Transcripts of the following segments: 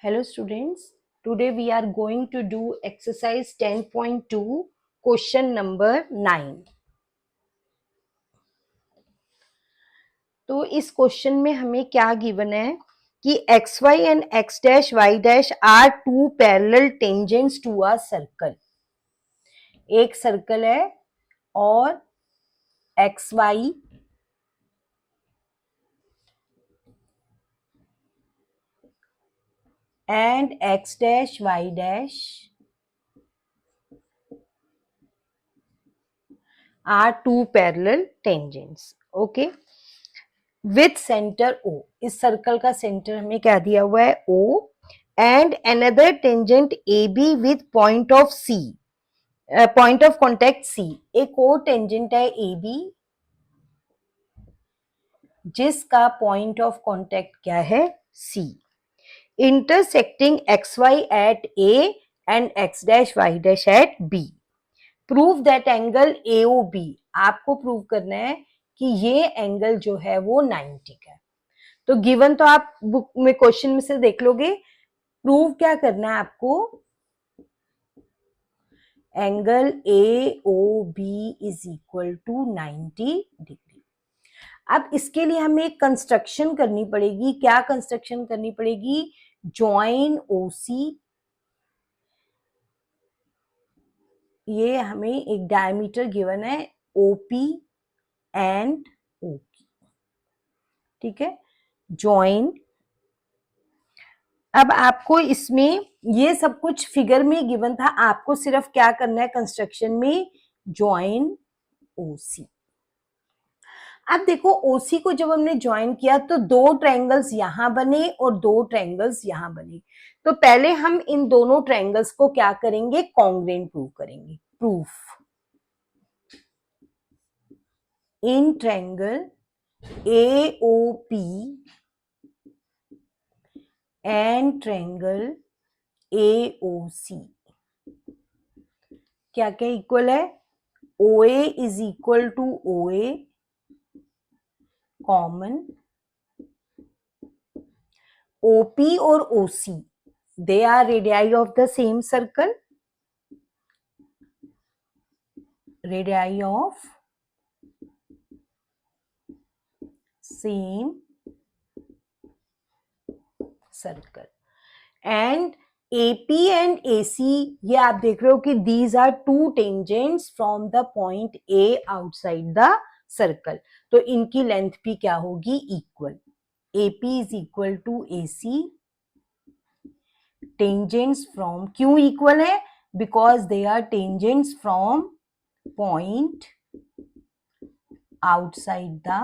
Hello students, today we are going to do exercise 10.2 question number 9. तो इस question में हमें क्या गिवन है कि xy and x dash y dash are two parallel tangents to a circle. एक circle है और xy and x dash y dash are two parallel tangents. Okay. With centre O. इस सर्कल का सेंटर हमें क्या दिया हुआ है O and another tangent AB with point of C, point of contact C. एक और टेंजेंट है AB जिसका पॉइंट ऑफ कॉन्टेक्ट क्या है C. Intersecting XY at A and X dash Y dash at B. Prove that angle AOB. आपको prove करना है कि ये एंगल जो है वो 90 का है. तो गिवन तो आप बुक में क्वेश्चन में से देख लोगे. प्रूव क्या करना है आपको, angle AOB is equal to 90 degree. अब इसके लिए हमें एक कंस्ट्रक्शन करनी पड़ेगी. क्या कंस्ट्रक्शन करनी पड़ेगी? Join OC. ये हमें एक डायमीटर गिवन है OP एंड OP. ठीक है, जॉइन. अब आपको इसमें ये सब कुछ फिगर में गिवन था, आपको सिर्फ क्या करना है कंस्ट्रक्शन में, जॉइन OC. अब देखो OC को जब हमने ज्वाइन किया तो दो ट्रायंगल्स यहां बने और दो ट्रायंगल्स यहां बने. तो पहले हम इन दोनों ट्रायंगल्स को क्या करेंगे, कॉन्ग्रुएंट प्रूव करेंगे. Proof in triangle AOP and triangle AOC क्या क्या इक्वल है, OA is equal to OA common. OP और OC they are radii of the same circle. Radii of same circle. And AP and AC ये आप देख रहे हो कि these are two tangents from the point A outside the circle. तो इनकी length भी क्या होगी, equal. AP is equal to AC. Tangents from, क्यों इक्वल है? Because they are tangents from point outside the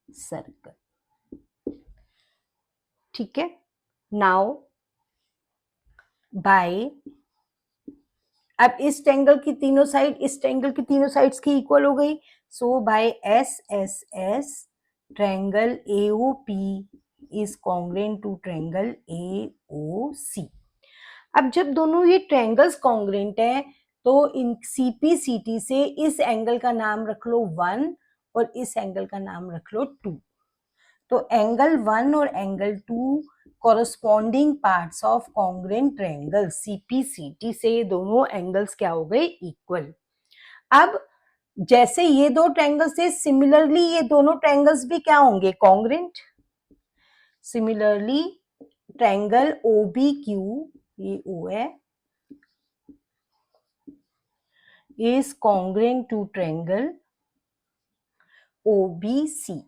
circle. ठीक है. नाउ बाय, अब इस ट्रायंगल की तीनों साइड इस ट्रायंगल की तीनों साइड्स की इक्वल हो गई. So by SSS triangle AOP is congruent to triangle AOC. अब जब दोनों ये ट्रायंगल्स कॉन्ग्रुएंट है तो इन CPCT से इस एंगल का नाम रख लो 1 और इस एंगल का नाम रख लो 2. तो एंगल 1 और angle 2 corresponding parts of congruent triangle CPCT से दोनों एंगल्स क्या हो गए, इक्वल. अब जैसे ये दो ट्रायंगल्स थे, सिमिलरली ये दोनों ट्रायंगल्स भी क्या होंगे, कॉन्ग्रुएंट. सिमिलरली ट्रायंगल OBQ, ये O है, is congruent to triangle OBC.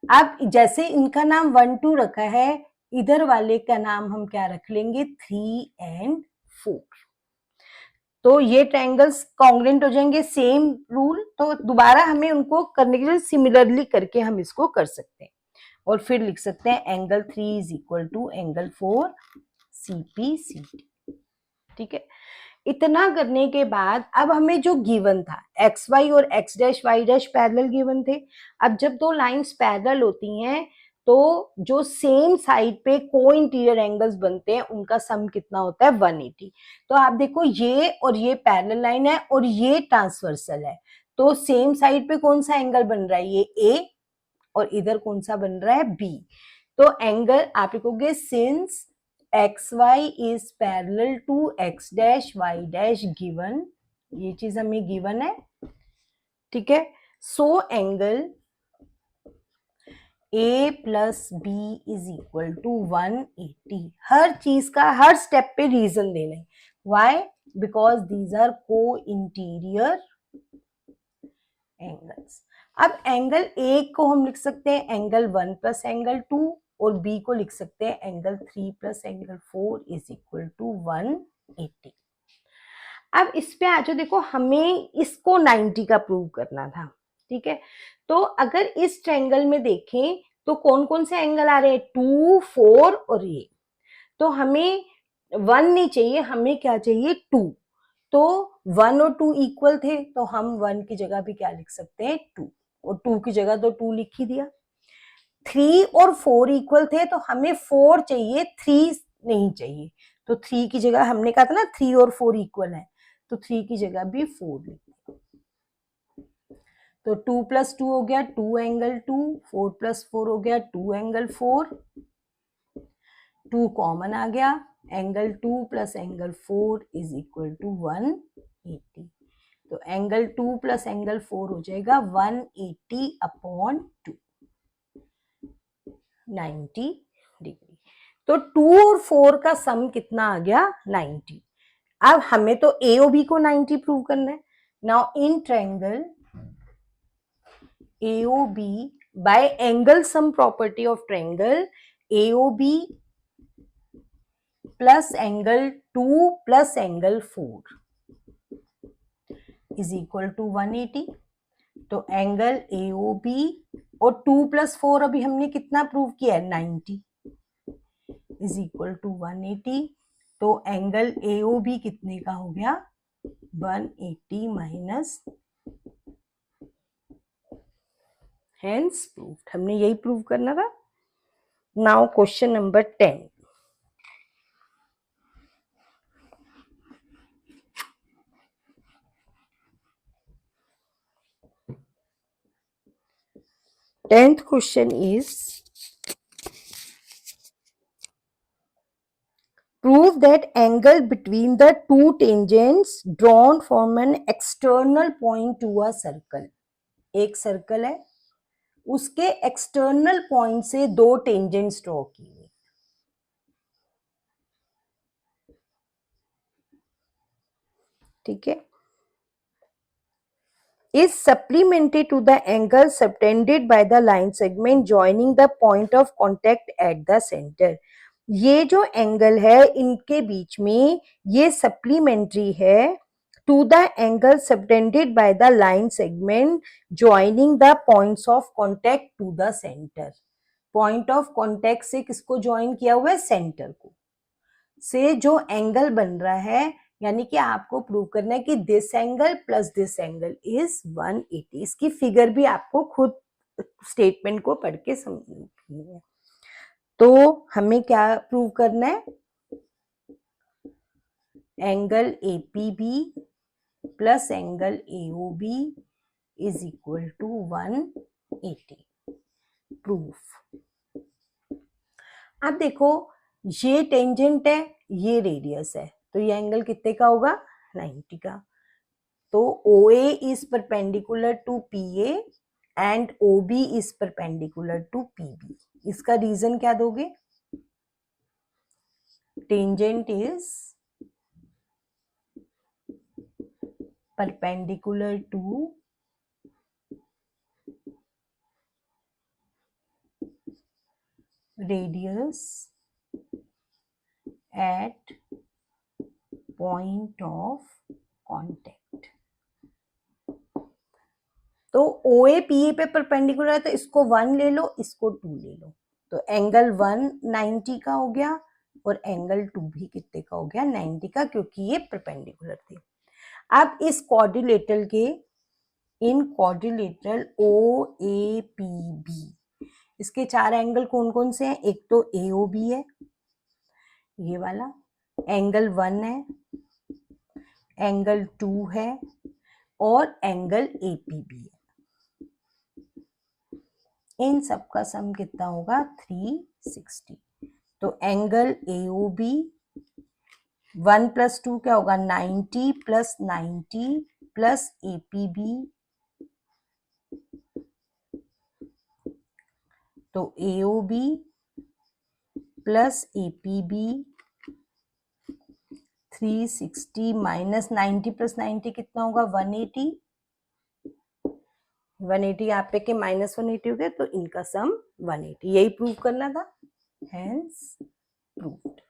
अब जैसे इनका नाम 1 2 रखा है, इधर वाले का नाम हम क्या रख लेंगे, 3 एंड 4. तो ये ट्रायंगल्स कॉन्ग्रुएंट हो जाएंगे, सेम रूल. तो दोबारा हमें उनको करने के लिए सिमिलरली करके हम इसको कर सकते हैं और फिर लिख सकते हैं angle 3 is equal to angle 4 CPCT. ठीक है. इतना करने के बाद अब हमें जो गिवन था XY और X dash Y dash parallel given थे. अब जब दो लाइंस पैरेलल होती हैं तो जो सेम साइड पे को इंटीरियर एंगल्स बनते हैं उनका सम कितना होता है, 180. तो आप देखो ये और ये पैरेलल लाइन है और ये ट्रांसवर्सल है. तो सेम साइड पे कौन सा एंगल बन रहा है, ये A और इधर कौन सा बन रहा है B। तो एंगल आप लिखोगे since XY is parallel to X dash Y dash given, ये चीज हमें गिवन है, ठीक है। So angle A plus B is equal to 180। हर चीज का हर स्टेप पे रीजन देना है, why, because these are co interior angles. अब एंगल ए को हम लिख सकते हैं एंगल 1 प्लस एंगल 2 और बी को लिख सकते हैं angle 3 plus angle 4 is equal to 180। अब इस पे आ जाओ, देखो हमें इसको 90 का प्रूव करना था, ठीक है। तो अगर इस ट्रायंगल में देखें तो कौन कौन से एंगल आ रहे हैं, 2, 4 और ये। तो हमें 1 नहीं चाहिए, हमें क्या चाहिए, 2। तो 1 और 2 इक्वल थे तो हम 1 की जगह भी क्या लिख सकते हैं, 2, और 2 की जगह तो 2 लिख ही दिया। 3 और 4 इक्वल थे तो हमें 4 चाहिए, 3 नहीं चाहिए। तो 3 की जगह हमने कहा था ना 3 और 4 इक्वल है, तो 3 की जगह भी 4 लिख दिया। तो 2 प्लस 2 हो गया 2 एंगल 2, 4 प्लस 4 हो गया 2 एंगल 4, 2 कॉमन आ गया, angle 2 plus angle 4 is equal to 180। तो एंगल 2 प्लस एंगल 4 हो जाएगा 180 अपॉन 2, 90 डिग्री। तो 2 और 4 का सम कितना आ गया, 90। अब हमें तो AOB को 90 प्रूव करना है। Now in triangle AOB by angle sum property of triangle AOB plus angle 2 plus angle 4 is equal to 180। तो एंगल AOB और 2 प्लस 4 अभी हमने कितना प्रूव किया है, 90 इज इक्वल टू 180। तो एंगल AOB कितने का हो गया, 180 माइनस, हेंस प्रूव्ड। हमने यही प्रूव करना था। Now question number 10। Tenth question is, prove that angle between the two tangents drawn from an external point to a circle। एक सर्कल है, उसके एक्सटर्नल पॉइंट से दो टेंजेंट्स ड्रॉ किए, ठीक है, is supplemented to the angle subtended by the line segment joining the point of contact at the center। ये जो एंगल है इनके बीच में ये सप्लीमेंट्री है to the angle subtended by the line segment joining the points of contact to the centre. Point of contact से किसको join किया हुआ है, सेंटर को, से जो एंगल बन रहा है, यानी कि आपको प्रूव करना है कि this angle plus this angle is 180। इसकी फिगर भी आपको खुद स्टेटमेंट को पढ़ के समझनी है। तो हमें क्या प्रूव करना है, angle APB plus angle AOB is equal to 180। Proof. अब देखो ये टेंजेंट है, ये रेडियस है, तो ये एंगल कितने का होगा, 90 का। तो OA is perpendicular to PA and OB is perpendicular to PB। इसका रीजन क्या दोगे, tangent is perpendicular to radius at point of contact. तो OA PA पे परपेंडिकुलर है तो इसको 1 ले लो, इसको 2 ले लो, तो एंगल 1 90 का हो गया और एंगल 2 भी कितने का हो गया, 90 का, क्योंकि ये परपेंडिकुलर थे। अब इस क्वाड्रिलेटरल के, इन क्वाड्रिलेटरल OAPB इसके 4 एंगल कौन कौन से हैं, एक तो AOB है ये वाला, एंगल 1 है, एंगल 2 है और एंगल APB है। इन सब का सम कितना होगा 360। तो एंगल AOB 1 + 2 क्या होगा 90 + 90 प्लस APB, तो AOB प्लस APB 360 माइनस 90 + 90 कितना होगा 180। 180 यहाँ पे के -180 हो गया, तो इनका सम 180। यही प्रूव करना था, हेंस प्रूव्ड।